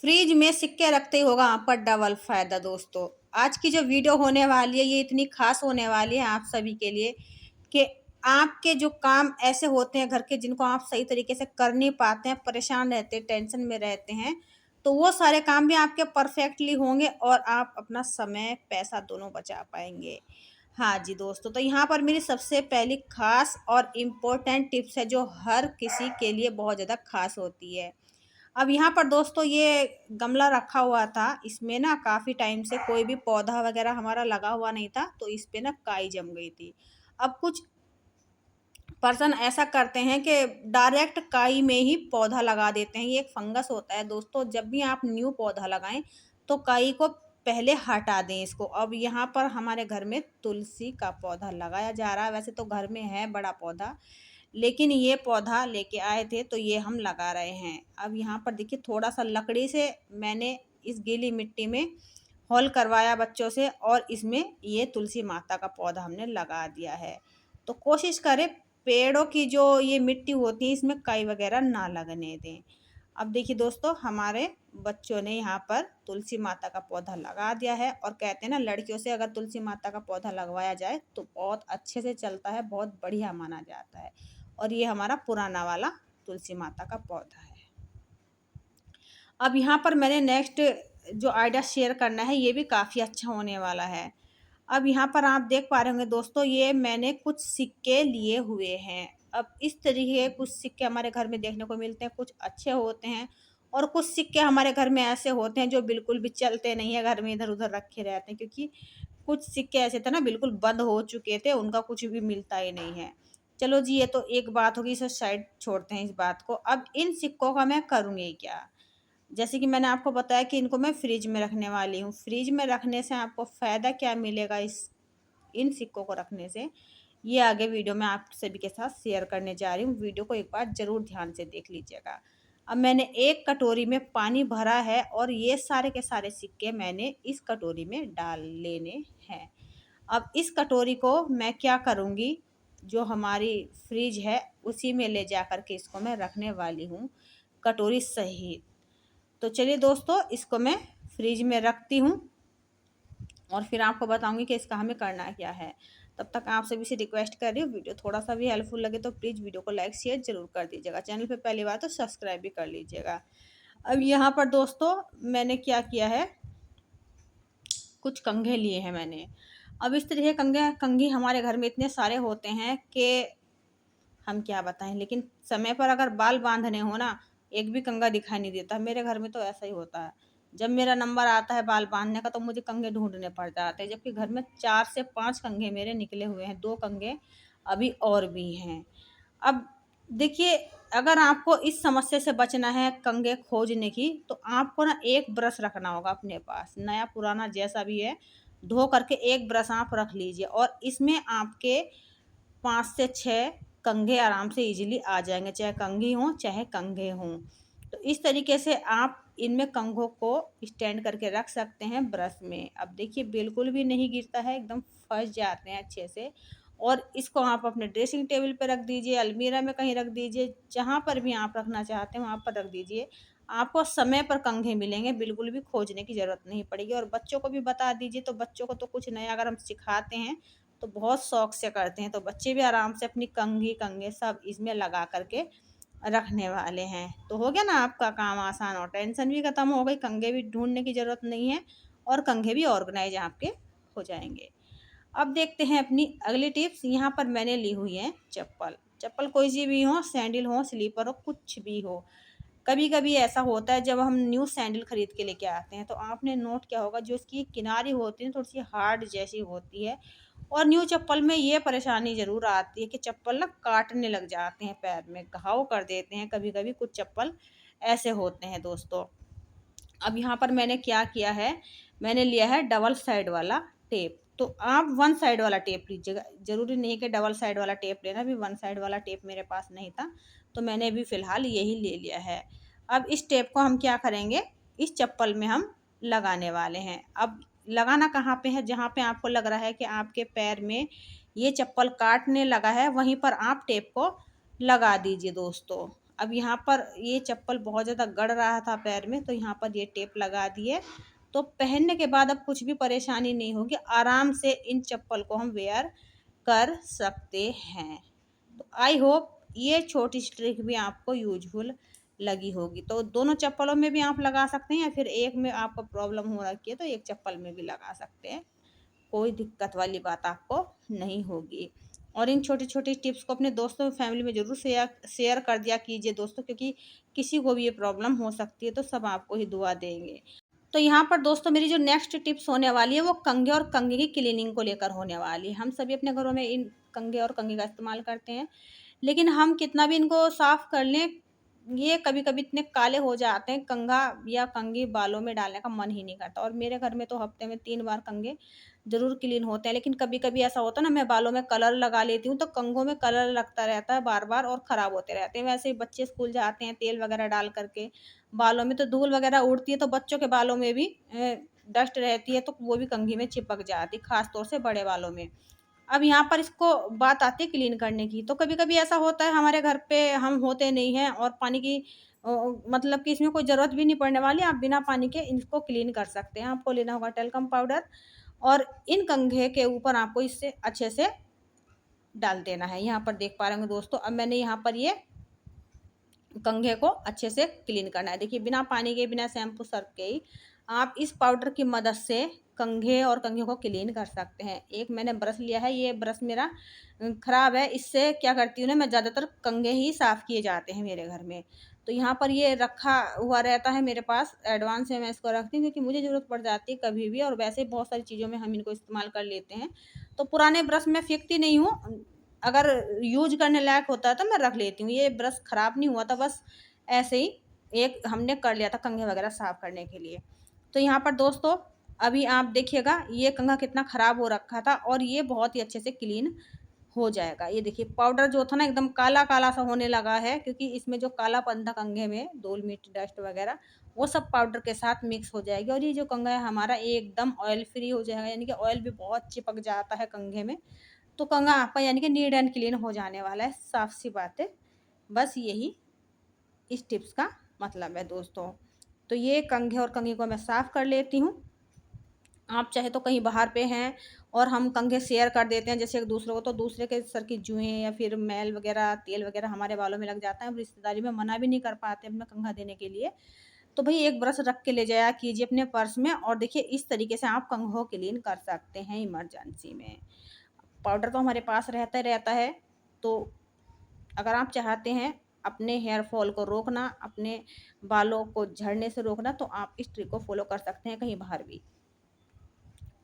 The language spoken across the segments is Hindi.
फ्रिज में सिक्के रखते ही होगा आप पर डबल फायदा दोस्तों। आज की जो वीडियो होने वाली है ये इतनी खास होने वाली है आप सभी के लिए कि आपके जो काम ऐसे होते हैं घर के जिनको आप सही तरीके से कर नहीं पाते हैं, परेशान रहते हैं, टेंशन में रहते हैं, तो वो सारे काम भी आपके परफेक्टली होंगे और आप अपना समय पैसा दोनों बचा पाएंगे। हाँ जी दोस्तों, तो यहाँ पर मेरी सबसे पहली खास और इम्पोर्टेंट टिप्स है जो हर किसी के लिए बहुत ज़्यादा खास होती है। अब यहाँ पर दोस्तों ये गमला रखा हुआ था, इसमें ना काफ़ी टाइम से कोई भी पौधा वगैरह हमारा लगा हुआ नहीं था, तो इस पे ना काई जम गई थी। अब कुछ पर्सन ऐसा करते हैं कि डायरेक्ट काई में ही पौधा लगा देते हैं। ये एक फंगस होता है दोस्तों, जब भी आप न्यू पौधा लगाएं तो काई को पहले हटा दें इसको। अब यहाँ पर हमारे घर में तुलसी का पौधा लगाया जा रहा है, वैसे तो घर में है बड़ा पौधा, लेकिन ये पौधा लेके आए थे तो ये हम लगा रहे हैं। अब यहाँ पर देखिए थोड़ा सा लकड़ी से मैंने इस गीली मिट्टी में होल करवाया बच्चों से और इसमें ये तुलसी माता का पौधा हमने लगा दिया है। तो कोशिश करें पेड़ों की जो ये मिट्टी होती है इसमें काई वगैरह ना लगने दें। अब देखिए दोस्तों हमारे बच्चों ने यहाँ पर तुलसी माता का पौधा लगा दिया है और कहते हैं ना लड़कियों से अगर तुलसी माता का पौधा लगवाया जाए तो बहुत अच्छे से चलता है, बहुत बढ़िया माना जाता है। और ये हमारा पुराना वाला तुलसी माता का पौधा है। अब यहाँ पर मैंने नेक्स्ट जो आइडिया शेयर करना है ये भी काफ़ी अच्छा होने वाला है। अब यहाँ पर आप देख पा रहे होंगे दोस्तों ये मैंने कुछ सिक्के लिए हुए हैं। अब इस तरीके के कुछ सिक्के हमारे घर में देखने को मिलते हैं, कुछ अच्छे होते हैं और कुछ सिक्के हमारे घर में ऐसे होते हैं जो बिल्कुल भी चलते नहीं है, घर में इधर उधर रखे रहते हैं, क्योंकि कुछ सिक्के ऐसे थे ना बिल्कुल बंद हो चुके थे, उनका कुछ भी मिलता ही नहीं है। चलो जी ये तो एक बात होगी, इसे साइड छोड़ते हैं इस बात को। अब इन सिक्कों का मैं करूँगी क्या? जैसे कि मैंने आपको बताया कि इनको मैं फ्रिज में रखने वाली हूँ। फ्रिज में रखने से आपको फ़ायदा क्या मिलेगा इस इन सिक्कों को रखने से, ये आगे वीडियो में आप सभी के साथ शेयर करने जा रही हूँ। वीडियो को एक बार ज़रूर ध्यान से देख लीजिएगा। अब मैंने एक कटोरी में पानी भरा है और ये सारे के सारे सिक्के मैंने इस कटोरी में डाल लेने हैं। अब इस कटोरी को मैं क्या करूँगी, जो हमारी फ्रिज है उसी में ले जा कर के इसको मैं रखने वाली हूँ, कटोरी सहित। तो चलिए दोस्तों इसको मैं फ्रिज में रखती हूँ और फिर आपको बताऊंगी कि इसका हमें करना क्या है। तब तक आप सभी से रिक्वेस्ट कर रही हूँ वीडियो थोड़ा सा भी हेल्पफुल लगे तो प्लीज़ वीडियो को लाइक शेयर ज़रूर कर दीजिएगा। चैनल पे पहली बार तो सब्सक्राइब भी कर लीजिएगा। अब यहाँ पर दोस्तों मैंने क्या किया है, कुछ कंघे लिए हैं मैंने। अब इस तरह के कंघे कंघी हमारे घर में इतने सारे होते हैं कि हम क्या बताएं, लेकिन समय पर अगर बाल बांधने हो ना एक भी कंघा दिखाई नहीं देता। मेरे घर में तो ऐसा ही होता है, जब मेरा नंबर आता है बाल बांधने का तो मुझे कंघे ढूंढने पड़ जाते हैं, जबकि घर में 4 से 5 कंघे मेरे निकले हुए हैं, 2 कंघे अभी और भी हैं। अब देखिए अगर आपको इस समस्या से बचना है कंघे खोजने की तो आपको ना एक ब्रश रखना होगा अपने पास, नया पुराना जैसा भी है, धो करके एक ब्रश आप रख लीजिए और इसमें आपके 5 से 6 कंघे आराम से इजीली आ जाएँगे, चाहे कंघी हों, चाहे कंघे हों। तो इस तरीके से आप इनमें कंघों को स्टैंड करके रख सकते हैं ब्रश में। अब देखिए बिल्कुल भी नहीं गिरता है, एकदम फँस जाते हैं अच्छे से। और इसको आप अपने ड्रेसिंग टेबल पे रख दीजिए, अलमीरा में कहीं रख दीजिए, जहाँ पर भी आप रखना चाहते हैं वहाँ पर रख दीजिए। आपको समय पर कंघे मिलेंगे, बिल्कुल भी खोजने की ज़रूरत नहीं पड़ेगी। और बच्चों को भी बता दीजिए, तो बच्चों को तो कुछ नया अगर हम सिखाते हैं तो बहुत शौक से करते हैं, तो बच्चे भी आराम से अपनी कंघी कंघे सब इसमें लगा करके रखने वाले हैं। तो हो गया ना आपका काम आसान और टेंशन भी ख़त्म हो गई, कंघे भी ढूंढने की ज़रूरत नहीं है और कंघे भी ऑर्गेनाइज आपके हो जाएंगे। अब देखते हैं अपनी अगली टिप्स। यहाँ पर मैंने ली हुई है चप्पल। चप्पल कोई सी भी हो, सैंडल हो, स्लीपर हो, कुछ भी हो। कभी कभी ऐसा होता है जब हम न्यू सैंडल खरीद के लेके आते हैं तो आपने नोट किया होगा जो उसकी किनारी होती है थोड़ी सी हार्ड जैसी होती है। और न्यू चप्पल में ये परेशानी ज़रूर आती है कि चप्पल ना काटने लग जाते हैं, पैर में घाव कर देते हैं, कभी कभी कुछ चप्पल ऐसे होते हैं दोस्तों। अब यहाँ पर मैंने क्या किया है, मैंने लिया है डबल साइड वाला टेप। तो आप वन साइड वाला टेप लीजिएगा, ज़रूरी नहीं कि डबल साइड वाला टेप लेना, भी वन साइड वाला टेप मेरे पास नहीं था तो मैंने अभी फ़िलहाल यही ले लिया है। अब इस टेप को हम क्या करेंगे, इस चप्पल में हम लगाने वाले हैं। अब लगाना कहाँ पे है, जहाँ पे आपको लग रहा है कि आपके पैर में ये चप्पल काटने लगा है वहीं पर आप टेप को लगा दीजिए दोस्तों। अब यहाँ पर ये चप्पल बहुत ज़्यादा गड़ रहा था पैर में, तो यहाँ पर ये टेप लगा दी है। तो पहनने के बाद अब कुछ भी परेशानी नहीं होगी, आराम से इन चप्पल को हम वेयर कर सकते हैं। तो आई होप ये छोटी सी ट्रिक भी आपको यूजफुल लगी होगी। तो दोनों चप्पलों में भी आप लगा सकते हैं, या फिर एक में आपको प्रॉब्लम हो रखी है तो एक चप्पल में भी लगा सकते हैं। कोई दिक्कत वाली बात आपको नहीं होगी। और इन छोटी छोटी टिप्स को अपने दोस्तों फैमिली में ज़रूर शेयर कर दिया कीजिए दोस्तों, क्योंकि किसी को भी ये प्रॉब्लम हो सकती है, तो सब आपको ही दुआ देंगे। तो यहाँ पर दोस्तों मेरी जो नेक्स्ट टिप्स होने वाली है वो कंघे और कंघी की क्लीनिंग को लेकर होने वाली है। हम सभी अपने घरों में इन कंघे और कंघी का इस्तेमाल करते हैं, लेकिन हम कितना भी इनको साफ कर लें, ये कभी कभी इतने काले हो जाते हैं, कंघा या कंघी बालों में डालने का मन ही नहीं करता। और मेरे घर में तो हफ्ते में 3 बार कंघे जरूर क्लीन होते हैं। लेकिन कभी कभी ऐसा होता है ना, मैं बालों में कलर लगा लेती हूँ तो कंघों में कलर लगता रहता है बार बार और ख़राब होते रहते हैं। वैसे ही बच्चे स्कूल जाते हैं तेल वगैरह डाल करके बालों में, तो धूल वगैरह उड़ती है, तो बच्चों के बालों में भी डस्ट रहती है, तो वो भी कंघी में चिपक जाती है, खास तौर से बड़े बालों में। अब यहाँ पर इसको बात आती है क्लीन करने की। तो कभी कभी ऐसा होता है हमारे घर पे हम होते नहीं हैं और पानी की मतलब कि इसमें कोई ज़रूरत भी नहीं पड़ने वाली, आप बिना पानी के इनको क्लीन कर सकते हैं। आपको लेना होगा टेल्कम पाउडर, और इन कंघे के ऊपर आपको इससे अच्छे से डाल देना है। यहाँ पर देख पा रहे होंगे दोस्तों, अब मैंने यहाँ पर ये कंघे को अच्छे से क्लीन करना है। देखिए बिना पानी के, बिना शैम्पू सर्फ के ही आप इस पाउडर की मदद से कंघे और कंघे को क्लीन कर सकते हैं। एक मैंने ब्रश लिया है, ये ब्रश मेरा ख़राब है, इससे क्या करती हूँ ना मैं, ज़्यादातर कंघे ही साफ़ किए जाते हैं मेरे घर में। तो यहाँ पर ये रखा हुआ रहता है मेरे पास, एडवांस में मैं इसको रखती हूँ क्योंकि मुझे ज़रूरत पड़ जाती है कभी भी, और वैसे बहुत सारी चीज़ों में हम इनको इस्तेमाल कर लेते हैं। तो पुराने ब्रश मैं फेंकती नहीं हूँ, अगर यूज करने लायक होता है तो मैं रख लेती हूँ। ये ब्रश ख़राब नहीं हुआ था, बस ऐसे ही एक हमने कर लिया था कंघे वगैरह साफ़ करने के लिए। तो यहाँ पर दोस्तों अभी आप देखिएगा ये कंघा कितना ख़राब हो रखा था, और ये बहुत ही अच्छे से क्लीन हो जाएगा। ये देखिए पाउडर जो था ना एकदम काला काला सा होने लगा है, क्योंकि इसमें जो कालापन था कंघे में, धूल मिट्टी डस्ट वगैरह, वो सब पाउडर के साथ मिक्स हो जाएगी, और ये जो कंघा है हमारा एकदम ऑयल फ्री हो जाएगा। यानी कि ऑयल भी बहुत चिपक जाता है कंघे में, तो कंघा आपका यानी कि नीट एंड क्लीन हो जाने वाला है, साफ सी बात है। बस यही इस टिप्स का मतलब है दोस्तों। तो ये कंघे और कंघी को मैं साफ़ कर लेती हूँ। आप चाहे तो कहीं बाहर पे हैं और हम कंघे शेयर कर देते हैं जैसे एक दूसरे को, तो दूसरे के सर की जुएँ या फिर मैल वगैरह, तेल वगैरह हमारे बालों में लग जाता है। हम रिश्तेदारी में मना भी नहीं कर पाते अपना कंघा देने के लिए। तो भई एक ब्रश रख के ले जाया कीजिए अपने पर्स में, और देखिए इस तरीके से आप कंघों क्लीन कर सकते हैं इमरजेंसी में। पाउडर तो हमारे पास रहता ही रहता है, तो अगर आप चाहते हैं अपने हेयर फॉल को रोकना, अपने बालों को झड़ने से रोकना, तो आप इस ट्रिक को फॉलो कर सकते हैं कहीं बाहर भी।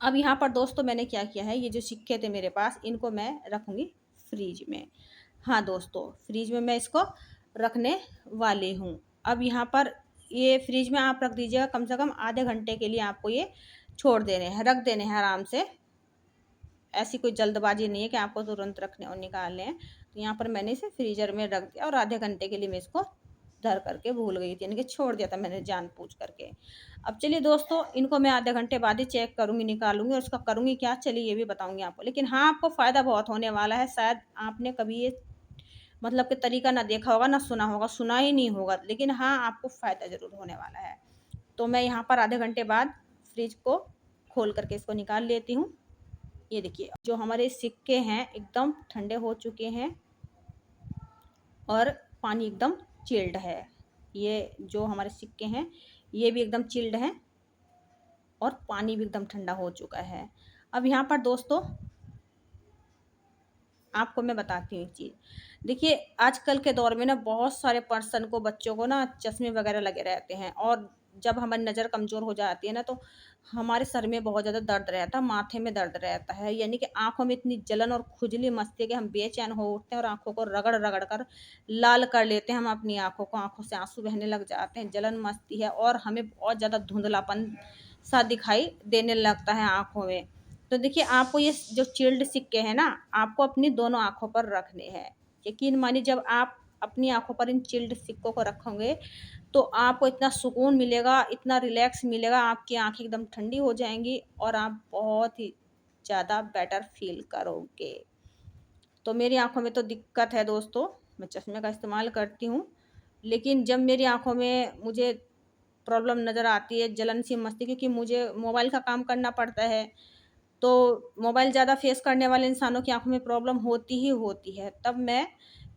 अब यहाँ पर दोस्तों मैंने क्या किया है, ये जो सिक्के थे मेरे पास इनको मैं रखूँगी फ्रिज में। हाँ दोस्तों, फ्रिज में मैं इसको रखने वाली हूँ। अब यहाँ पर ये फ्रिज में आप रख दीजिएगा, कम से कम आधे घंटे के लिए आपको ये छोड़ देने हैं, रख देने हैं आराम से। ऐसी कोई जल्दबाजी नहीं है कि आपको तुरंत रखने और निकालने हैं। तो यहाँ पर मैंने इसे फ्रीज़र में रख दिया, और आधे घंटे के लिए मैं इसको धर करके भूल गई थी, यानी कि छोड़ दिया था मैंने जानबूझ करके। अब चलिए दोस्तों, इनको मैं आधे घंटे बाद ही चेक करूँगी, निकालूँगी, और उसका करूँगी क्या, चलिए ये भी बताऊँगी आपको। लेकिन हाँ, आपको फ़ायदा बहुत होने वाला है। शायद आपने कभी ये मतलब कि तरीका ना देखा होगा, ना सुना होगा, सुना ही नहीं होगा, लेकिन हाँ, आपको फ़ायदा ज़रूर होने वाला है। तो मैं यहाँ पर आधे घंटे बाद फ्रिज को खोल करके इसको निकाल लेती हूँ। ये देखिए जो हमारे सिक्के हैं एकदम ठंडे हो चुके हैं, और पानी एकदम चिल्ड है। ये जो हमारे सिक्के हैं ये भी एकदम चिल्ड हैं, और पानी भी एकदम ठंडा हो चुका है। अब यहाँ पर दोस्तों आपको मैं बताती हूँ एक चीज़। देखिए आजकल के दौर में ना बहुत सारे पर्सन को, बच्चों को ना चश्मे वगैरह लगे रहते हैं, और जब हमारी नज़र कमज़ोर हो जाती है ना, तो हमारे सर में बहुत ज़्यादा दर्द रहता है, माथे में दर्द रहता है, यानी कि आँखों में इतनी जलन और खुजली मचती है कि हम बेचैन हो उठते हैं, और आँखों को रगड़ रगड़ कर लाल कर लेते हैं हम अपनी आँखों को, आँखों से आंसू बहने लग जाते हैं, जलन मचती है, और हमें बहुत ज़्यादा धुंधलापन सा दिखाई देने लगता है आँखों में। तो देखिए आपको ये जो चिल्ड सिक्के हैं ना, आपको अपनी दोनों आँखों पर रखने हैं। यकीन मानिए जब आप अपनी आँखों पर इन चिल्ड सिक्कों को रखोगे, तो आपको इतना सुकून मिलेगा, इतना रिलैक्स मिलेगा, आपकी आँखें एकदम ठंडी हो जाएँगी, और आप बहुत ही ज़्यादा बेटर फ़ील करोगे। तो मेरी आँखों में तो दिक्कत है दोस्तों, मैं चश्मे का इस्तेमाल करती हूँ, लेकिन जब मेरी आँखों में मुझे प्रॉब्लम नज़र आती है, जलन सी मचती, क्योंकि मुझे मोबाइल का काम करना पड़ता है, तो मोबाइल ज़्यादा फेस करने वाले इंसानों की आँखों में प्रॉब्लम होती ही होती है। तब मैं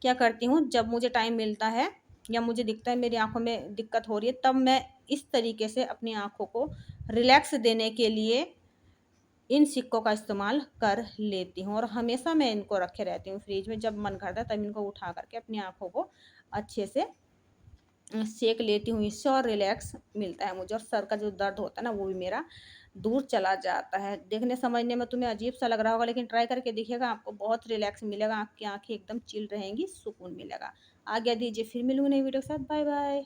क्या करती हूँ, जब मुझे टाइम मिलता है या मुझे दिखता है मेरी आँखों में दिक्कत हो रही है, तब मैं इस तरीके से अपनी आँखों को रिलैक्स देने के लिए इन सिक्कों का इस्तेमाल कर लेती हूँ, और हमेशा मैं इनको रखे रहती हूँ फ्रिज में। जब मन करता है तब इनको उठा करके अपनी आँखों को अच्छे से सेक लेती हूँ इससे, और रिलैक्स मिलता है मुझे, और सर का जो दर्द होता है ना वो भी मेरा दूर चला जाता है। देखने समझने में तुम्हें अजीब सा लग रहा होगा, लेकिन ट्राई करके देखिएगा, आपको बहुत रिलैक्स मिलेगा, आपकी आँखें एकदम चिल रहेंगी, सुकून मिलेगा। आज्ञा दीजिए, फिर मिलूँगी नई वीडियो के साथ। Bye bye.